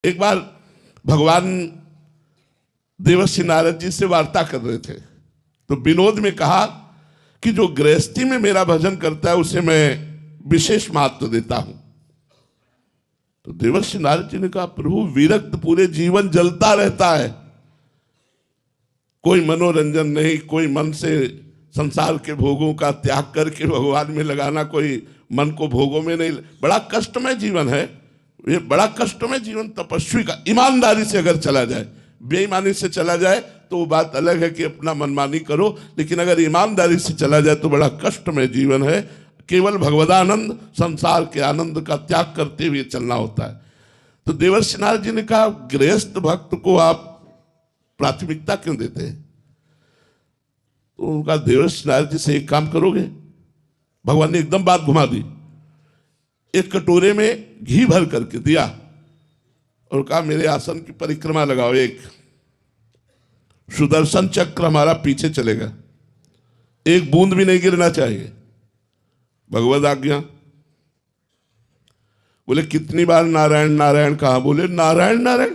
एक बार भगवान देवर्षि नारद जी से वार्ता कर रहे थे, तो विनोद में कहा कि जो गृहस्थी में मेरा भजन करता है उसे मैं विशेष महत्व देता हूं। तो देवर्षि नारद जी ने कहा, प्रभु विरक्त पूरे जीवन जलता रहता है, कोई मनोरंजन नहीं, कोई मन से संसार के भोगों का त्याग करके भगवान में लगाना, कोई मन को भोगों में नहीं, बड़ा कष्टमय जीवन है ये, बड़ा कष्टमय जीवन तपस्वी का। ईमानदारी से अगर चला जाए, बेईमानी से चला जाए तो वो बात अलग है कि अपना मनमानी करो, लेकिन अगर ईमानदारी से चला जाए तो बड़ा कष्टमय जीवन है। केवल भगवदानंद, संसार के आनंद का त्याग करते हुए चलना होता है। तो देवर्षि नारद जी ने कहा, गृहस्थ भक्त को आप प्राथमिकता क्यों देते हैं? तो उनका, देवर्षि नारद जी से एक काम करोगे? भगवान ने एकदम बात घुमा दी, एक कटोरे में घी भर करके दिया और कहा, मेरे आसन की परिक्रमा लगाओ, एक सुदर्शन चक्र हमारा पीछे चलेगा, एक बूंद भी नहीं गिरना चाहिए, भगवद आज्ञा। बोले कितनी बार नारायण नारायण कहा? बोले नारायण नारायण,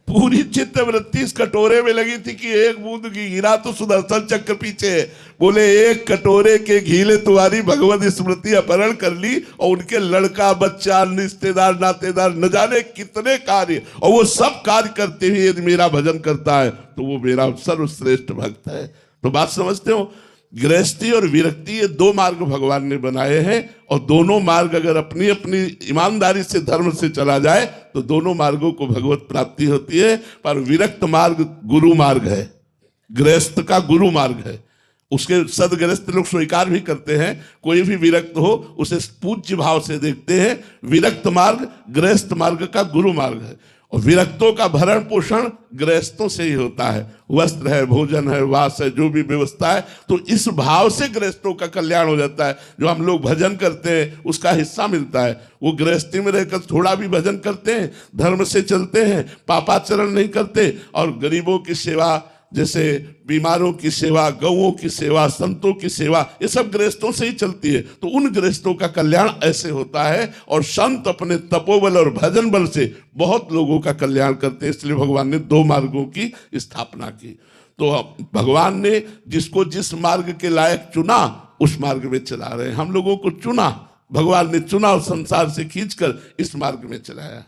पूरी चित्त वृत्ति इस कटोरे में लगी थी कि एक बूंद घी गिरा तो सुदर्शन चक्र पीछे है। बोले एक कटोरे के घी ने तुम्हारी भगवत स्मृति अपहरण कर ली, और उनके लड़का बच्चा रिश्तेदार नातेदार न जाने कितने कार्य, और वो सब कार्य करते हुए यदि मेरा भजन करता है तो वो मेरा सर्वश्रेष्ठ भक्त है। तो बात समझते हो, गृहस्थी और विरक्ति ये दो मार्ग भगवान ने बनाए हैं, और दोनों मार्ग अगर अपनी अपनी ईमानदारी से धर्म से चला जाए तो दोनों मार्गों को भगवत प्राप्ति होती है। पर विरक्त मार्ग गुरु मार्ग है, गृहस्थ का गुरु मार्ग है। उसके सदगृहस्थ लोग स्वीकार भी करते हैं, कोई भी विरक्त हो उसे पूज्य भाव से देखते हैं। विरक्त मार्ग गृहस्थ मार्ग का गुरु मार्ग है, और विरक्तों का भरण पोषण गृहस्थों से ही होता है, वस्त्र है, भोजन है, वास है, जो भी व्यवस्था है। तो इस भाव से गृहस्थों का कल्याण हो जाता है। जो हम लोग भजन करते हैं उसका हिस्सा मिलता है। वो गृहस्थी में रहकर थोड़ा भी भजन करते हैं, धर्म से चलते हैं, पापाचरण नहीं करते, और गरीबों की सेवा, जैसे बीमारों की सेवा, गौओं की सेवा, संतों की सेवा, ये सब गृहस्थों से ही चलती है। तो उन गृहस्थों का कल्याण ऐसे होता है, और संत अपने तपोबल और भजन बल से बहुत लोगों का कल्याण करते हैं। इसलिए भगवान ने दो मार्गों की स्थापना की। तो भगवान ने जिसको जिस मार्ग के लायक चुना उस मार्ग में चला रहे हैं। हम लोगों को चुना, भगवान ने चुना और संसार से खींचकर इस मार्ग में चलाया।